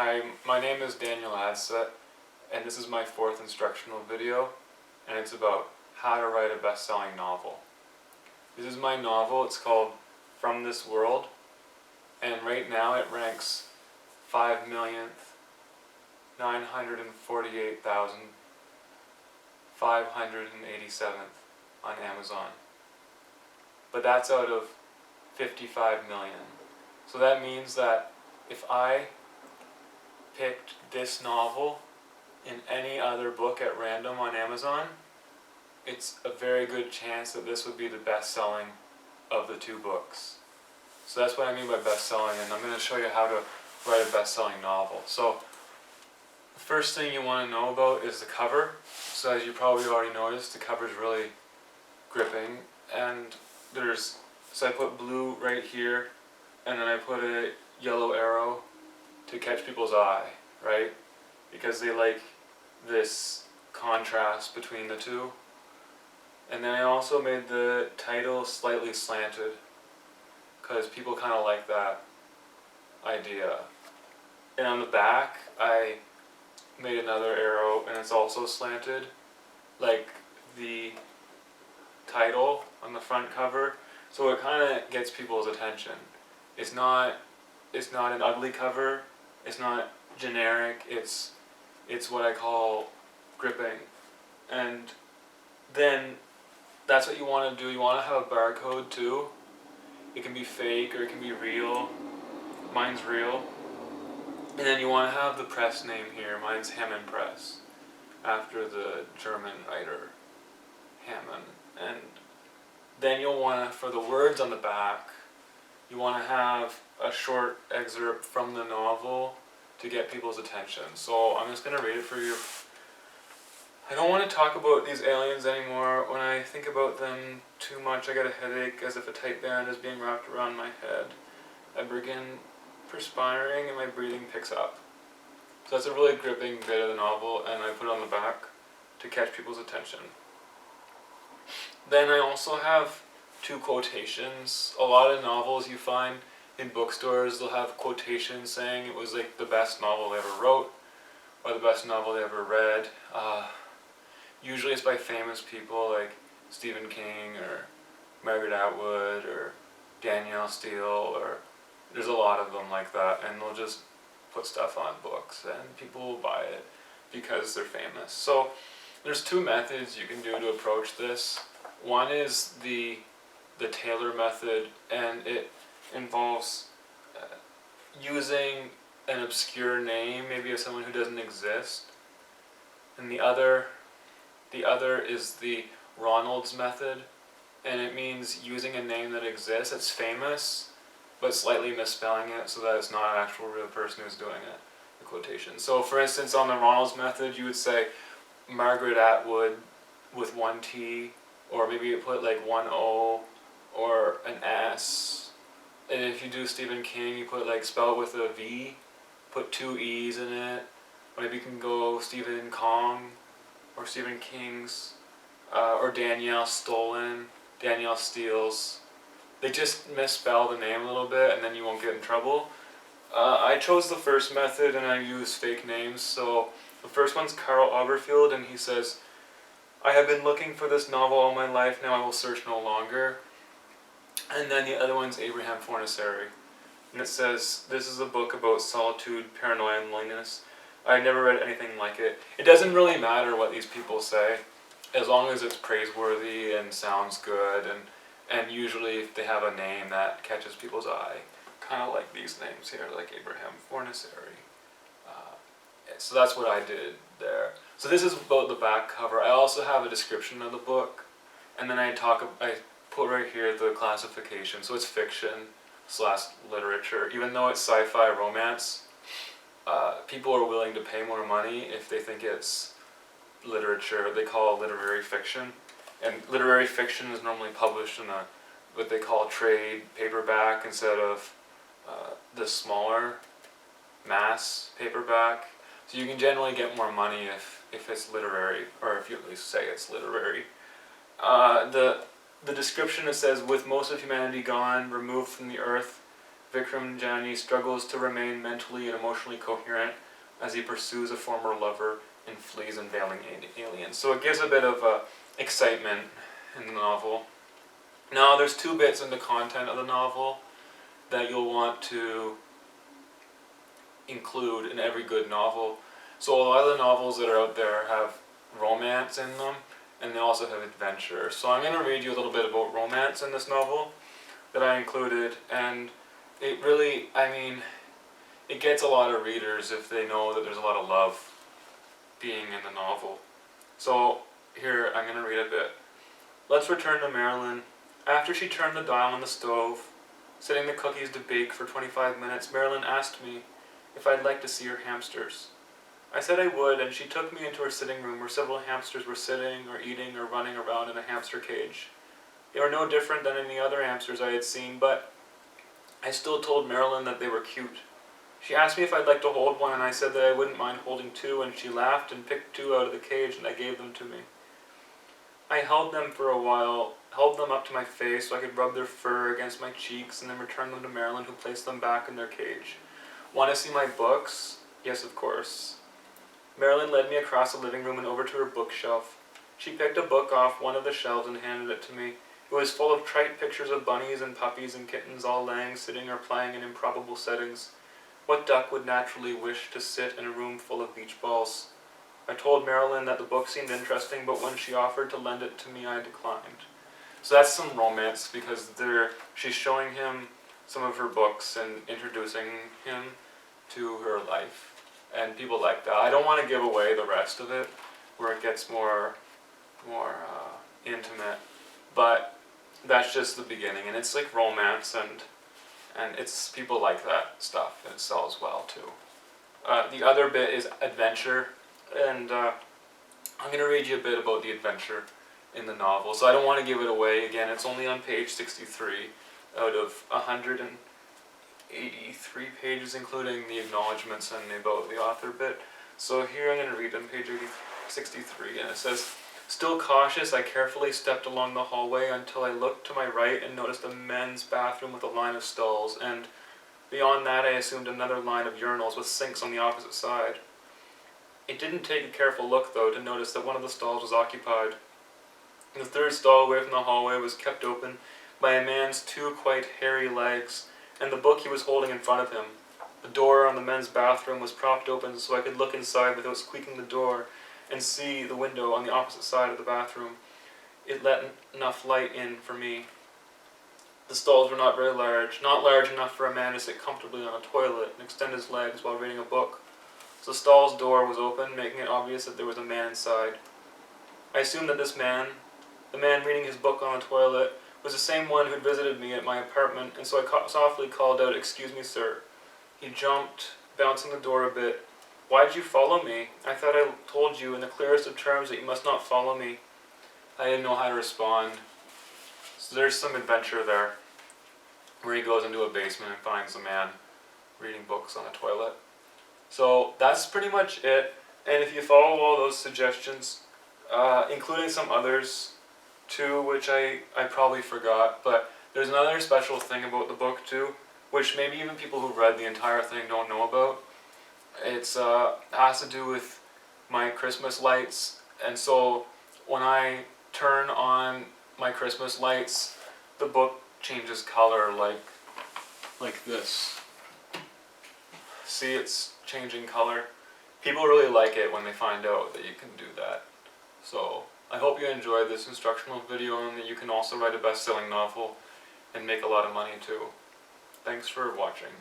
Hi, my name is Daniel Adset, and this is my fourth instructional video, and it's about how to write a best-selling novel. This is my novel. It's called From This World, and right now it ranks 5,948,587th on Amazon. But that's out of 55 million. So that means that if I picked this novel in any other book at random on Amazon, it's a very good chance that this would be the best-selling of the two books. So that's what I mean by best-selling, and I'm going to show you how to write a best-selling novel. So the first thing you want to know about is the cover. So as you probably already noticed, the cover is really gripping, and so I put blue right here, and then I put a yellow arrow to catch people's eye, right? Because they like this contrast between the two. And then I also made the title slightly slanted, because people kind of like that idea. And on the back, I made another arrow, and it's also slanted, like the title on the front cover. So it kind of gets people's attention. It's not an ugly cover. It's not generic. It's what I call gripping. And then that's what you want to do. You want to have a barcode too. It can be fake or it can be real. Mine's real. And then you want to have the press name here. Mine's Hammond Press, after the German writer Hammond. And then you'll want to, for the words on the back, you want to have a short excerpt from the novel to get people's attention. So I'm just going to read it for you. I don't want to talk about these aliens anymore. When I think about them too much, I get a headache, as if a tight band is being wrapped around my head. I begin perspiring and my breathing picks up. So that's a really gripping bit of the novel, and I put it on the back to catch people's attention. Then I also have two quotations. A lot of novels you find in bookstores, they'll have quotations saying it was like the best novel they ever wrote, or the best novel they ever read. Usually it's by famous people like Stephen King or Margaret Atwood or Danielle Steele, or there's a lot of them like that, and they'll just put stuff on books and people will buy it because they're famous. So there's two methods you can do to approach this. One is the Taylor method, and it involves using an obscure name, maybe of someone who doesn't exist. And the other is the Ronald's method, and it means using a name that exists, it's famous, but slightly misspelling it so that it's not an actual real person who's doing it, the quotation. So for instance, on the Ronald's method, you would say Margaret Atwood with one T, or maybe you put like one O or an S. And if you do Stephen King, you put like spell it with a V, put two E's in it. Or maybe you can go Stephen Kong, or Stephen King's, or Danielle Stolen, Danielle Steele's. They just misspell the name a little bit, and then you won't get in trouble. I chose the first method, and I use fake names. So the first one's Carl Oberfield, and he says, "I have been looking for this novel all my life, now I will search no longer." And then the other one's Abraham Fornaciari, and it says, "This is a book about solitude, paranoia, and loneliness. I never read anything like it." It doesn't really matter what these people say, as long as it's praiseworthy and sounds good, and usually if they have a name that catches people's eye, kind of like these names here, like Abraham Fornaciari. So that's what I did there. So this is about the back cover. I also have a description of the book, and then I put right here the classification. So it's fiction/literature. Even though it's sci-fi romance, people are willing to pay more money if they think it's literature. They call it literary fiction, and literary fiction is normally published in what they call trade paperback instead of the smaller mass paperback. So you can generally get more money if it's literary, or if you at least say it's literary. The description, it says, "With most of humanity gone, removed from the earth, Vikram Jani struggles to remain mentally and emotionally coherent as he pursues a former lover and flees unveiling aliens. So it gives a bit of excitement in the novel. Now there's two bits in the content of the novel that you'll want to include in every good novel. So a lot of the novels that are out there have romance in them, and they also have adventure. So I'm going to read you a little bit about romance in this novel that I included, and it really, it gets a lot of readers if they know that there's a lot of love being in the novel. So here, I'm going to read a bit. Let's return to Marilyn. After she turned the dial on the stove, setting the cookies to bake for 25 minutes, Marilyn asked me if I'd like to see her hamsters. I said I would, and she took me into her sitting room where several hamsters were sitting or eating or running around in a hamster cage. They were no different than any other hamsters I had seen, but I still told Marilyn that they were cute. She asked me if I'd like to hold one, and I said that I wouldn't mind holding two, and she laughed and picked two out of the cage, and I gave them to me. I held them for a while, held them up to my face so I could rub their fur against my cheeks, and then returned them to Marilyn, who placed them back in their cage. Want to see my books? Yes, of course. Marilyn led me across the living room and over to her bookshelf. She picked a book off one of the shelves and handed it to me. It was full of trite pictures of bunnies and puppies and kittens all laying, sitting, or playing in improbable settings. What duck would naturally wish to sit in a room full of beach balls? I told Marilyn that the book seemed interesting, but when she offered to lend it to me, I declined. So that's some romance, because she's showing him some of her books and introducing him to her life. And people like that. I don't want to give away the rest of it, where it gets more intimate, but that's just the beginning, and it's like romance, and it's people like that stuff, and it sells well too. The other bit is adventure, and I'm going to read you a bit about the adventure in the novel. So I don't want to give it away. Again, it's only on page 63 out of 183 pages, including the acknowledgements and the about the author bit. So here I'm going to read on page 63, and it says, "Still cautious, I carefully stepped along the hallway until I looked to my right and noticed a men's bathroom with a line of stalls, and beyond that I assumed another line of urinals with sinks on the opposite side. It didn't take a careful look, though, to notice that one of the stalls was occupied. The third stall away from the hallway was kept open by a man's two quite hairy legs, and the book he was holding in front of him. The door on the men's bathroom was propped open so I could look inside without squeaking the door and see the window on the opposite side of the bathroom. It let enough light in for me. The stalls were not very large, not large enough for a man to sit comfortably on a toilet and extend his legs while reading a book. So the stall's door was open, making it obvious that there was a man inside. I assumed that this man, the man reading his book on the toilet, was the same one who had visited me at my apartment, and so I softly called out, 'Excuse me, sir.' He jumped, bouncing the door a bit. 'Why'd you follow me? I thought I told you in the clearest of terms that you must not follow me.' I didn't know how to respond. So there's some adventure there, where he goes into a basement and finds a man reading books on a toilet. So that's pretty much it. And if you follow all those suggestions, including some others too, which I probably forgot, but there's another special thing about the book too, which maybe even people who read the entire thing don't know about. It's has to do with my Christmas lights, and so when I turn on my Christmas lights, the book changes color like this. See, it's changing color. People really like it when they find out that you can do that. So I hope you enjoyed this instructional video, and that you can also write a best-selling novel and make a lot of money too. Thanks for watching.